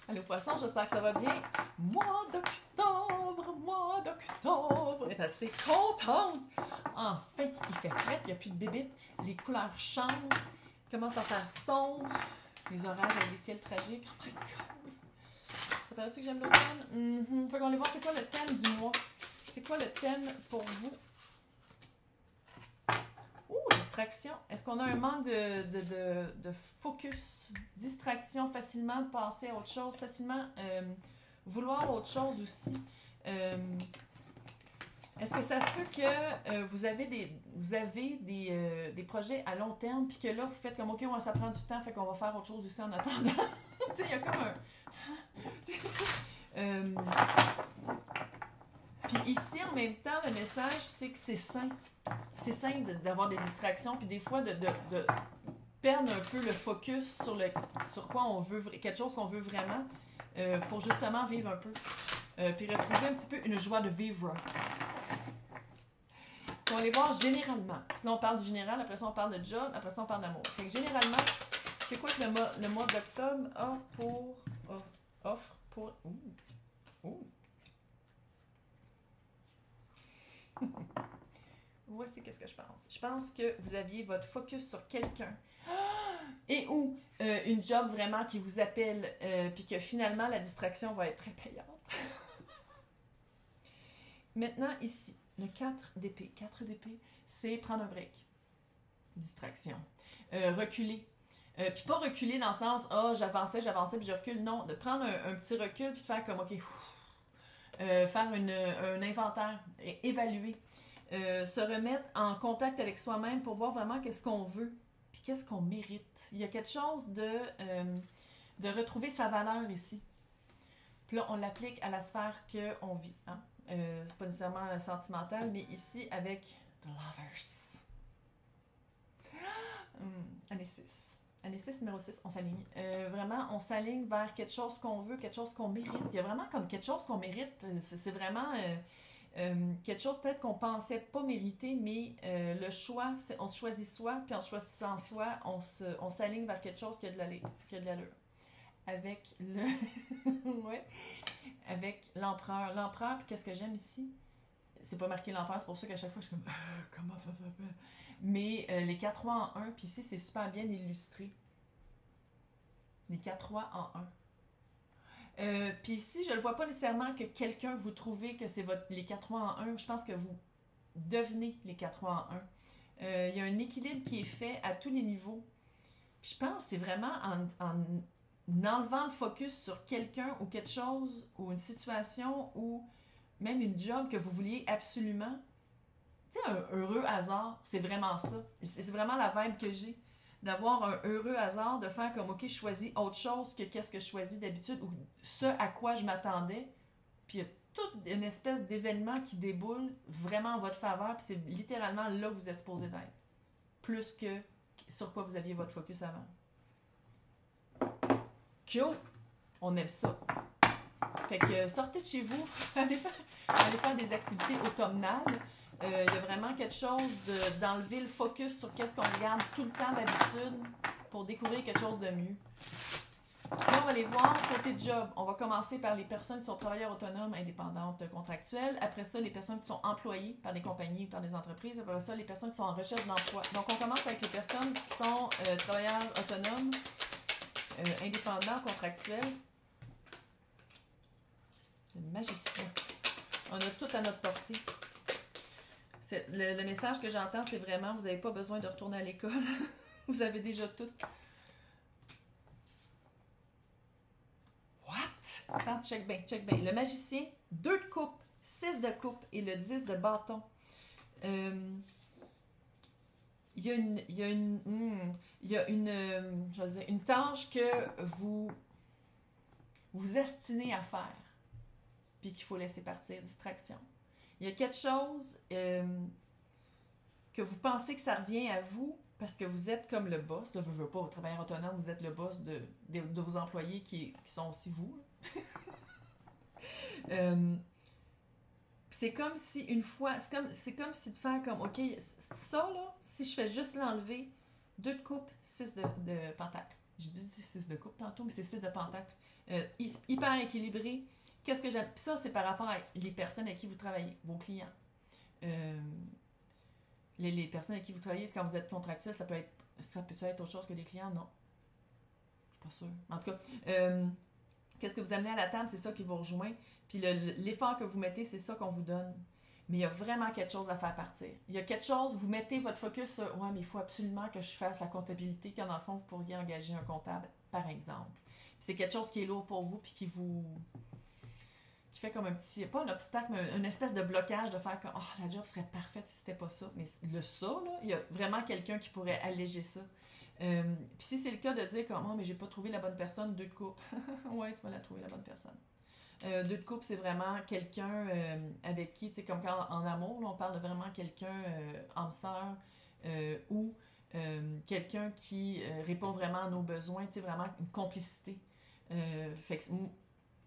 Allô poisson, j'espère que ça va bien. Mois d'octobre, est assez contente. Enfin, il fait frais, il n'y a plus de bébites, les couleurs changent, il commence à faire sombre, les orages avec les ciels tragiques. Oh my god, oui. Ça paraît-tu que j'aime l'automne? Fait qu'on va voir c'est quoi le thème du mois. C'est quoi le thème pour vous? Distraction. Est-ce qu'on a un manque de focus, distraction, facilement passer à autre chose, facilement vouloir autre chose aussi? Est-ce que ça se peut que vous avez des projets à long terme, puis que là, vous faites comme, OK, ça prend du temps, fait qu'on va faire autre chose aussi en attendant? Tu sais, il y a comme un... Puis ici, en même temps, le message, c'est que c'est sain. C'est sain d'avoir des distractions, puis des fois de perdre un peu le focus sur quoi on veut, quelque chose qu'on veut vraiment, pour justement vivre un peu. Puis retrouver un petit peu une joie de vivre. Puis on va les voir généralement. Sinon, on parle du général, après ça, on parle de job, après ça, on parle d'amour. Fait que généralement, c'est quoi que le mois d'octobre a pour... offre pour... Voici qu'est-ce que je pense. Je pense que vous aviez votre focus sur quelqu'un et ou une job vraiment qui vous appelle, puis que finalement la distraction va être très payante. Maintenant, ici, le 4 d'épée. 4 d'épée, c'est prendre un break. Distraction. Reculer. Puis pas reculer dans le sens, j'avançais, puis je recule. Non, de prendre un petit recul, puis de faire comme, OK, faire un inventaire, évaluer. Se remettre en contact avec soi-même pour voir vraiment qu'est-ce qu'on veut, puis qu'est-ce qu'on mérite. Il y a quelque chose de retrouver sa valeur ici. Puis là, on l'applique à la sphère qu'on vit. Hein? C'est pas nécessairement sentimental, mais ici, avec The Lovers. Année 6. Année 6, numéro 6, on s'aligne. Vraiment, on s'aligne vers quelque chose qu'on veut, quelque chose qu'on mérite. Il y a vraiment comme quelque chose qu'on mérite. C'est vraiment... quelque chose peut-être qu'on pensait pas mériter, mais le choix, on se choisit soi, puis en choisissant soi, on s'aligne vers quelque chose qui a de l'allure. Avec le... ouais. Avec l'empereur. L'empereur, qu'est-ce que j'aime ici? C'est pas marqué l'empereur, c'est pour ça qu'à chaque fois, je suis comme... comment ça s'appelle? Mais les 4 rois en 1, puis ici, c'est super bien illustré. Les 4 rois en 1. Puis ici, je ne le vois pas nécessairement que quelqu'un vous trouvez que c'est les 4 rois en 1. Je pense que vous devenez les 4 rois en 1. Il y a un équilibre qui est fait à tous les niveaux. Puis je pense que c'est vraiment en enlevant le focus sur quelqu'un ou quelque chose ou une situation ou même une job que vous vouliez absolument. Tu sais, un heureux hasard, c'est vraiment ça. C'est vraiment la vibe que j'ai. D'avoir un heureux hasard, de faire comme, OK, je choisis autre chose que qu'est-ce que je choisis d'habitude ou ce à quoi je m'attendais. Puis il y a toute une espèce d'événement qui déboule vraiment en votre faveur, puis c'est littéralement là que vous êtes supposé d'être. Plus que sur quoi vous aviez votre focus avant. Kyo! On aime ça. Fait que sortez de chez vous, allez faire des activités automnales. Il y a vraiment quelque chose d'enlever le focus sur qu'est-ce qu'on regarde tout le temps d'habitude pour découvrir quelque chose de mieux. Là, on va aller voir côté job. On va commencer par les personnes qui sont travailleurs autonomes, indépendantes, contractuelles. Après ça, les personnes qui sont employées par des compagnies ou par des entreprises. Après ça, les personnes qui sont en recherche d'emploi. Donc, on commence avec les personnes qui sont travailleurs autonomes, indépendants, contractuels. Le magicien. On a tout à notre portée. Le message que j'entends, c'est vraiment, vous n'avez pas besoin de retourner à l'école. Vous avez déjà tout. What? Attends, check bien. Le magicien, 2 de coupe, 6 de coupe et le 10 de bâton. Il y a une tâche que vous estimez à faire, puis qu'il faut laisser partir, distraction. Il y a quelque chose que vous pensez que ça revient à vous parce que vous êtes comme le boss. Là, je veux pas, au travailleur autonome, vous êtes le boss de vos employés qui sont aussi vous. C'est comme si une fois... C'est comme si de faire comme, OK, ça là, si je fais juste l'enlever, 2 de coupe, 6 de pentacle. J'ai dit 6 de coupe tantôt, mais c'est 6 de pentacle. hyper équilibré. Qu'est-ce que j'aime? Ça, c'est par rapport à les personnes avec qui vous travaillez, vos clients. Les personnes avec qui vous travaillez, quand vous êtes contractuel, ça peut être autre chose que des clients? Non. Je suis pas sûre. En tout cas, qu'est-ce que vous amenez à la table, c'est ça qui vous rejoint. Puis l'effort que vous mettez, c'est ça qu'on vous donne. Mais il y a vraiment quelque chose à faire partir. Il y a quelque chose, vous mettez votre focus sur « Ouais, mais il faut absolument que je fasse la comptabilité », quand dans le fond, vous pourriez engager un comptable, par exemple. Puis c'est quelque chose qui est lourd pour vous, puis qui fait comme un petit, pas un obstacle, mais une espèce de blocage de faire comme « Oh, la job serait parfaite si c'était pas ça ». Mais là, il y a vraiment quelqu'un qui pourrait alléger ça. Puis si c'est le cas de dire comme « Oh, mais j'ai pas trouvé la bonne personne, 2 de couple ». Ouais, tu vas la trouver, la bonne personne. 2 de couple, c'est vraiment quelqu'un avec qui, tu sais, comme quand en amour, là, on parle de vraiment quelqu'un âme sœur ou quelqu'un qui répond vraiment à nos besoins, tu sais, vraiment une complicité. Fait que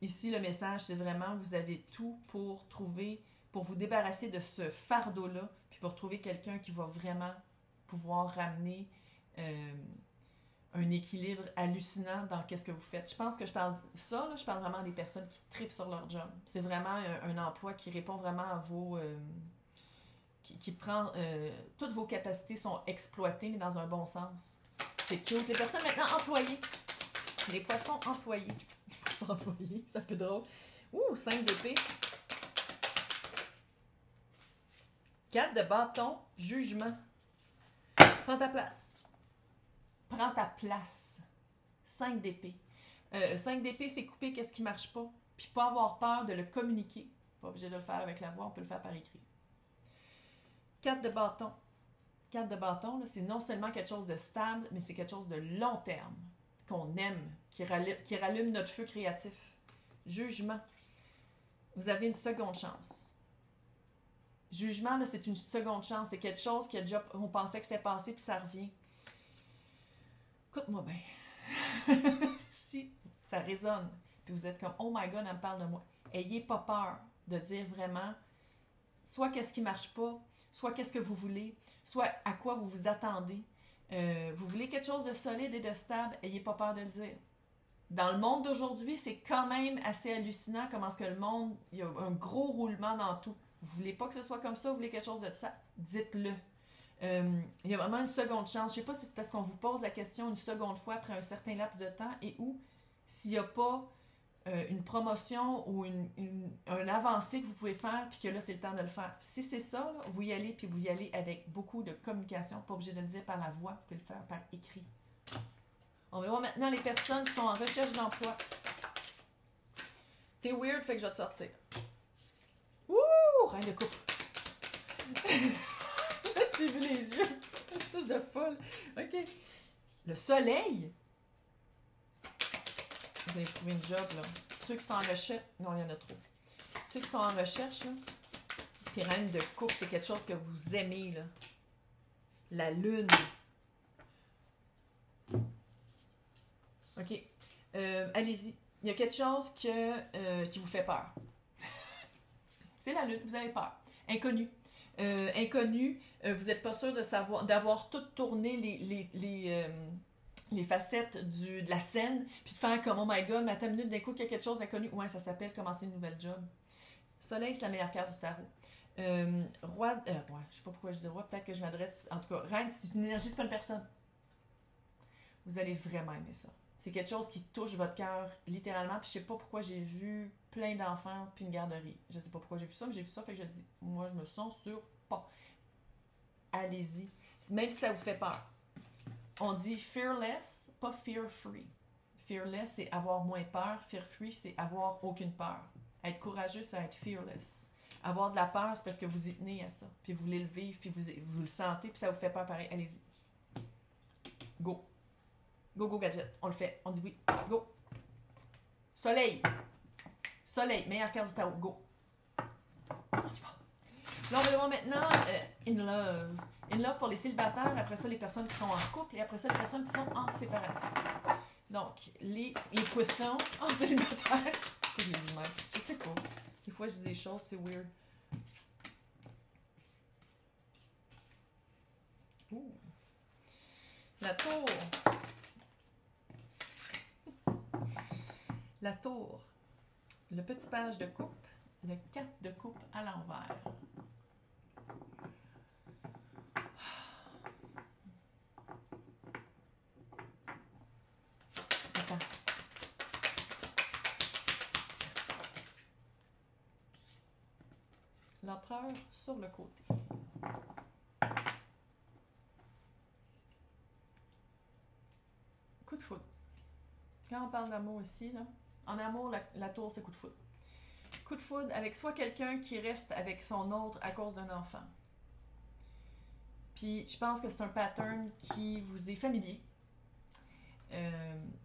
ici, le message, c'est vraiment, vous avez tout pour vous débarrasser de ce fardeau-là, puis pour trouver quelqu'un qui va vraiment pouvoir ramener un équilibre hallucinant dans qu'est-ce que vous faites. Je pense que je parle vraiment des personnes qui tripent sur leur job. C'est vraiment un emploi qui répond vraiment à vos... qui prend... toutes vos capacités sont exploitées, mais dans un bon sens. C'est cute. Les personnes maintenant employées. Les poissons employés. Les poissons employés, c'est un peu drôle. Ouh, 5 d'épée. 4 de bâton, jugement. Prends ta place. Prends ta place. 5 d'épée. 5 d'épée, c'est couper qu'est-ce qui marche pas. Puis pas avoir peur de le communiquer. Pas obligé de le faire avec la voix, on peut le faire par écrit. 4 de bâton. 4 de bâton, là, c'est non seulement quelque chose de stable, mais c'est quelque chose de long terme, qu'on aime, qui rallume notre feu créatif. Jugement. Vous avez une seconde chance. Jugement, là, c'est une seconde chance. C'est quelque chose qui a déjà, on pensait que c'était passé, puis ça revient. Écoute-moi bien. Si ça résonne, puis vous êtes comme « Oh my God, elle me parle de moi », ayez pas peur de dire vraiment soit qu'est-ce qui marche pas, soit qu'est-ce que vous voulez, soit à quoi vous vous attendez. Vous voulez quelque chose de solide et de stable, ayez pas peur de le dire. Dans le monde d'aujourd'hui, c'est quand même assez hallucinant comment est-ce que le monde, il y a un gros roulement dans tout. Vous voulez pas que ce soit comme ça, vous voulez quelque chose de ça, dites-le. Il y a vraiment une seconde chance. Je sais pas si c'est parce qu'on vous pose la question une seconde fois après un certain laps de temps et ou s'il n'y a pas une promotion ou un avancée que vous pouvez faire puis que là, c'est le temps de le faire. Si c'est ça, là, vous y allez puis vous y allez avec beaucoup de communication. Pas obligé de le dire par la voix, vous pouvez le faire par écrit. On va voir maintenant les personnes qui sont en recherche d'emploi. T'es weird, fait que je vais te sortir. Ouh! Reine de coupe. J'ai vu les yeux. Espèce de folle. OK. Le soleil. Vous allez trouver une job, là. Ceux qui sont en recherche... Non, il y en a trop. Ceux qui sont en recherche, là. Puis reine de coupe, c'est quelque chose que vous aimez, là. La lune. OK. Allez-y. Il y a quelque chose qui vous fait peur. C'est la lune. Vous avez peur. Inconnu. Inconnu, vous n'êtes pas sûr d'avoir tout tourné les facettes de la scène, puis de faire comme « Oh my God, mais à ta minute, d'un coup, qu'il y a quelque chose d'inconnu. » Ouais, ça s'appelle « Commencer une nouvelle job ». Soleil, c'est la meilleure carte du tarot. Roi, ouais, je sais pas pourquoi je dis roi, peut-être que je m'adresse... En tout cas, reine, c'est une énergie, c'est pas une personne. Vous allez vraiment aimer ça. C'est quelque chose qui touche votre cœur, littéralement, puis je sais pas pourquoi j'ai vu plein d'enfants puis une garderie. Je sais pas pourquoi j'ai vu ça, mais j'ai vu ça, fait que je dis, moi, je me censure pas. Allez-y. Même si ça vous fait peur. On dit fearless, pas fear-free. Fearless, c'est avoir moins peur. Fear-free, c'est avoir aucune peur. Être courageux, c'est être fearless. Avoir de la peur, c'est parce que vous y tenez à ça. Puis vous voulez le vivre, puis vous le sentez, puis ça vous fait peur pareil. Allez-y. Go. Go, go, gadget. On le fait. On dit oui. Go. Soleil. Soleil. Meilleure carte du tarot. Go. On y va. Là, on va voir maintenant In Love. In Love pour les célibataires. Après ça, les personnes qui sont en couple. Et après ça, les personnes qui sont en séparation. Donc, les poissons en célibataire. C'est les humains. Je sais pas. Des fois, je dis des choses, c'est weird. Ouh. La tour. La tour. Le petit page de coupe. Le 4 de coupe à l'envers. Attends. L'empereur sur le côté. Coup de foudre. Quand on parle d'amour ici, là, en amour, la tour, c'est coup de foudre. Coup de foudre avec soit quelqu'un qui reste avec son autre à cause d'un enfant. Puis je pense que c'est un pattern qui vous est familier.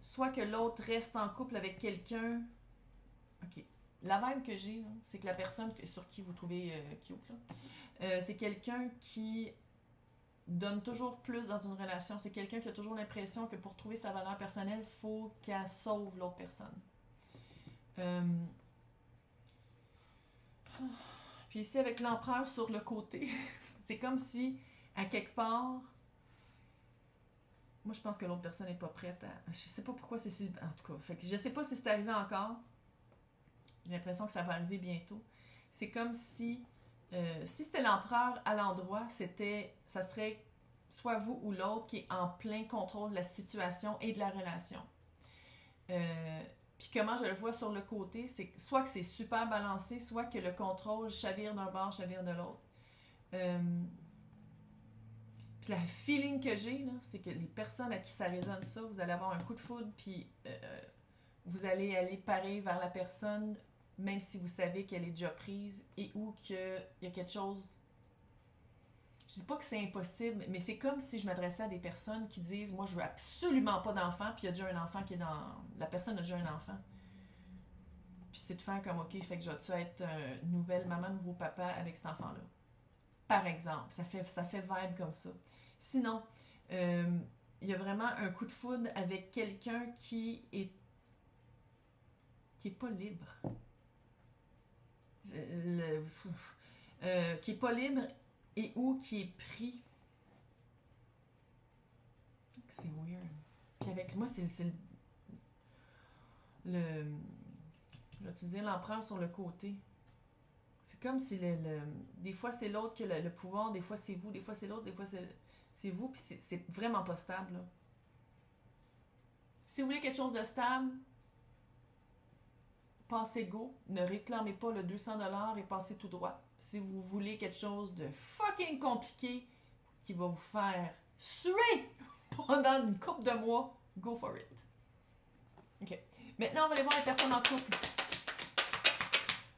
Soit que l'autre reste en couple avec quelqu'un. Ok. La vibe que j'ai, c'est que la personne sur qui vous trouvez cute, c'est quelqu'un qui donne toujours plus dans une relation. C'est quelqu'un qui a toujours l'impression que pour trouver sa valeur personnelle, il faut qu'elle sauve l'autre personne. Puis ici, avec l'empereur sur le côté, c'est comme si, à quelque part, moi je pense que l'autre personne n'est pas prête à... Je sais pas pourquoi c'est si... En tout cas, fait que je sais pas si c'est arrivé encore. J'ai l'impression que ça va arriver bientôt. C'est comme si... si c'était l'empereur à l'endroit, ça serait soit vous ou l'autre qui est en plein contrôle de la situation et de la relation. Puis comment je le vois sur le côté, c'est soit que c'est super balancé, soit que le contrôle chavire d'un bord, chavire de l'autre. Puis la feeling que j'ai, là, c'est que les personnes à qui ça résonne ça, vous allez avoir un coup de foudre, puis vous allez aller pareil vers la personne, même si vous savez qu'elle est déjà prise, et ou qu'il y a quelque chose... Je dis pas que c'est impossible, mais c'est comme si je m'adressais à des personnes qui disent « Moi, je veux absolument pas d'enfant », puis il y a déjà un enfant qui est dans... La personne a déjà un enfant. Puis c'est de faire comme « Ok, fait que je vais-tu être nouvelle maman, nouveau papa avec cet enfant-là? » Par exemple, ça fait vibe comme ça. Sinon, il y a vraiment un coup de foudre avec quelqu'un qui est pas libre. Qui est pas libre et ou qui est pris. C'est weird. Puis avec moi, c'est le je vais te dire l'empereur sur le côté. C'est comme si des fois c'est l'autre qui a le pouvoir, des fois c'est vous, des fois c'est l'autre, des fois c'est vous, puis c'est vraiment pas stable, là. Si vous voulez quelque chose de stable, passez go, ne réclamez pas le 200$ et passez tout droit. Si vous voulez quelque chose de fucking compliqué qui va vous faire suer pendant une couple de mois, go for it. Ok. Maintenant, on va aller voir les personnes en couple.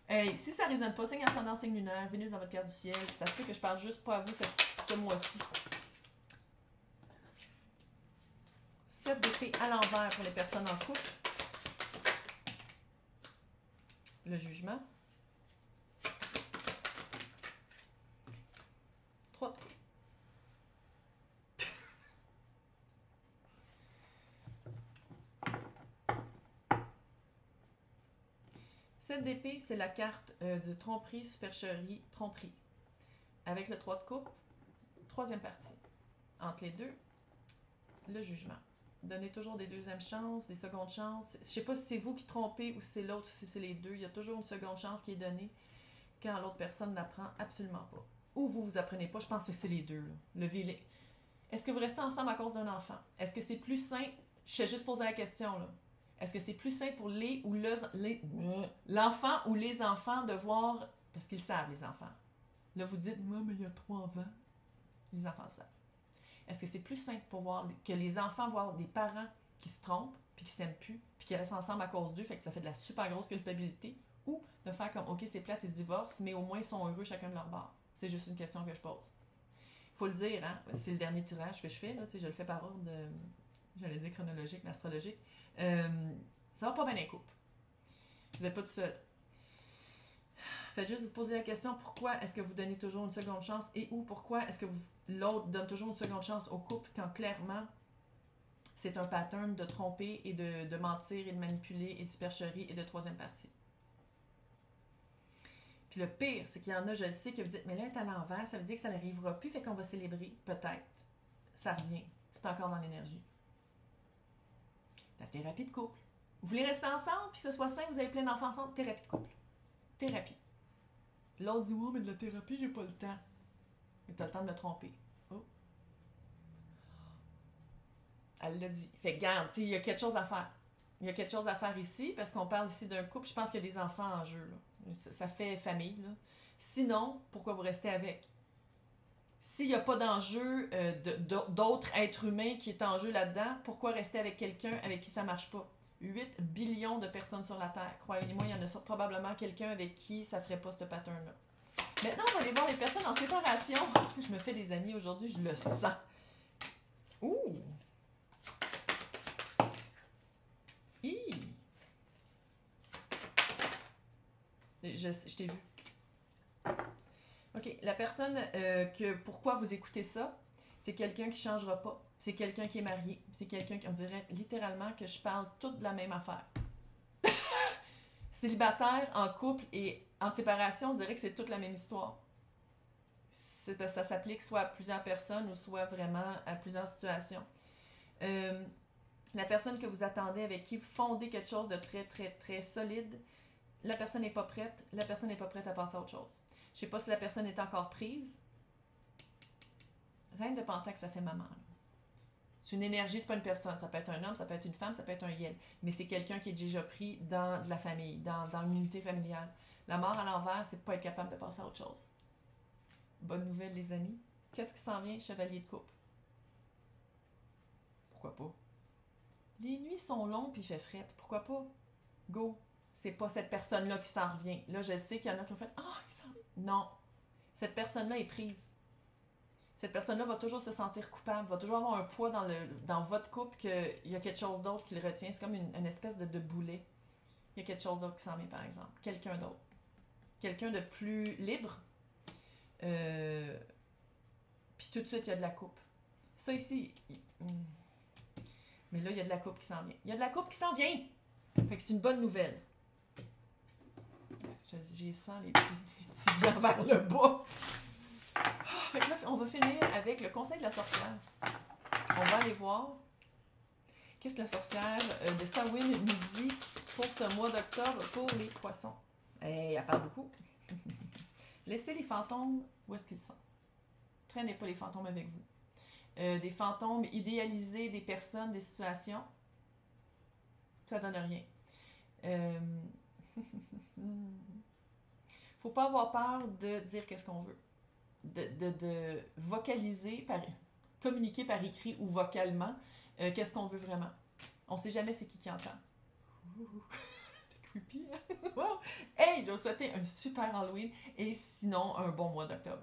Hey, si ça ne résonne pas, signe ascendant, signe lunaire, Vénus dans votre carte du ciel, ça se peut que je parle juste pas à vous ce mois-ci. 7 d'épée à l'envers pour les personnes en couple. Le jugement. 3 de coupe. 7 d'épée, c'est la carte de tromperie, supercherie, tromperie. Avec le 3 de coupe, troisième partie. Entre les deux, le jugement. Donnez toujours des deuxièmes chances, des secondes chances. Je sais pas si c'est vous qui trompez ou si c'est l'autre, si c'est les deux. Il y a toujours une seconde chance qui est donnée quand l'autre personne n'apprend absolument pas. Ou vous apprenez pas, je pense que c'est les deux. Là. Le vilain. Est-ce que vous restez ensemble à cause d'un enfant? Est-ce que c'est plus sain? Je sais juste poser la question, là. Est-ce que c'est plus sain pour l'enfant ou les enfants de voir... Parce qu'ils savent, les enfants. Là, vous dites, moi, mais il y a 3 ans. Les enfants le savent. Est-ce que c'est plus simple pour voir que les enfants voient des parents qui se trompent, puis qui s'aiment plus, puis qui restent ensemble à cause d'eux, fait que ça fait de la super grosse culpabilité, ou de faire comme, ok, c'est plate, ils se divorcent, mais au moins ils sont heureux chacun de leur bord. C'est juste une question que je pose. Faut le dire, hein, c'est le dernier tirage que je fais, là, je le fais par ordre de, j'allais dire chronologique, mais astrologique. Ça va pas bien les couples. Vous n'êtes pas tout seul. Faites juste vous poser la question, pourquoi est-ce que vous donnez toujours une seconde chance et ou pourquoi est-ce que l'autre donne toujours une seconde chance au couple quand clairement c'est un pattern de tromper et de mentir et de manipuler et de supercherie et de troisième partie. Puis le pire, c'est qu'il y en a, je le sais, que vous dites, mais là, elle est à l'envers, ça veut dire que ça n'arrivera plus, fait qu'on va célébrer. Peut-être. Ça revient. C'est encore dans l'énergie. La thérapie de couple. Vous voulez rester ensemble, puis que ce soit sain, vous avez plein d'enfants ensemble, thérapie de couple. Thérapie. L'autre dit, oui, mais de la thérapie, j'ai pas le temps. Et t'as le temps de me tromper. Oh. Elle l'a dit. Fait que, garde, il y a quelque chose à faire. Il y a quelque chose à faire ici, parce qu'on parle ici d'un couple. Je pense qu'il y a des enfants en jeu. Là. Ça fait famille. Là. Sinon, pourquoi vous restez avec? S'il n'y a pas d'enjeu d'autres êtres humains qui est en jeu là-dedans, pourquoi rester avec quelqu'un avec qui ça marche pas? 8 billions de personnes sur la Terre. Croyez-moi, il y en a probablement quelqu'un avec qui ça ferait pas ce pattern-là. Maintenant, on va aller voir les personnes en séparation. Je me fais des amis aujourd'hui, je le sens. Ouh! Je t'ai vu. OK. La personne pourquoi vous écoutez ça, c'est quelqu'un qui ne changera pas. C'est quelqu'un qui est marié. C'est quelqu'un qui, on dirait littéralement que je parle toute de la même affaire. Célibataire, en couple et en séparation, on dirait que c'est toute la même histoire. Ça s'applique soit à plusieurs personnes ou soit vraiment à plusieurs situations. La personne que vous attendez, avec qui vous fondez quelque chose de très, très, très solide, la personne n'est pas prête. La personne n'est pas prête à passer à autre chose. Je ne sais pas si la personne est encore prise. Reine de Pentacle, ça fait maman. Là. C'est une énergie, c'est pas une personne. Ça peut être un homme, ça peut être une femme, ça peut être un yel. Mais c'est quelqu'un qui est déjà pris dans de la famille, dans l'unité familiale. La mort à l'envers, c'est de pas être capable de passer à autre chose. Bonne nouvelle, les amis. Qu'est-ce qui s'en vient, chevalier de coupe? Pourquoi pas? Les nuits sont longues puis il fait fret. Pourquoi pas? Go! C'est pas cette personne-là qui s'en revient. Là, je sais qu'il y en a qui ont fait « Ah, il s'en revient! » Non. Cette personne-là est prise. Cette personne-là va toujours se sentir coupable, va toujours avoir un poids dans votre couple qu'il y a quelque chose d'autre qui le retient. C'est comme une espèce de boulet. Il y a quelque chose d'autre qui s'en vient, par exemple. Quelqu'un d'autre. Quelqu'un de plus libre. Puis tout de suite, il y a de la coupe. Ça ici... Mais là, il y a de la coupe qui s'en vient. Il y a de la coupe qui s'en vient! Fait que c'est une bonne nouvelle. J'y sens les petits blancs vers le bas. Fait que là, on va finir avec le conseil de la sorcière. On va aller voir qu'est-ce que la sorcière de Samhain nous dit pour ce mois d'octobre pour les poissons. Hey, elle parle beaucoup. Laissez les fantômes où est-ce qu'ils sont. Traînez pas les fantômes avec vous. Des fantômes idéalisés, des personnes, des situations, ça donne rien. Faut pas avoir peur de dire qu'est-ce qu'on veut. De vocaliser, communiquer par écrit ou vocalement qu'est-ce qu'on veut vraiment. On sait jamais c'est qui entend. C'est creepy, hein? Wow! Hey, je vais vous souhaiter un super Halloween et sinon un bon mois d'octobre.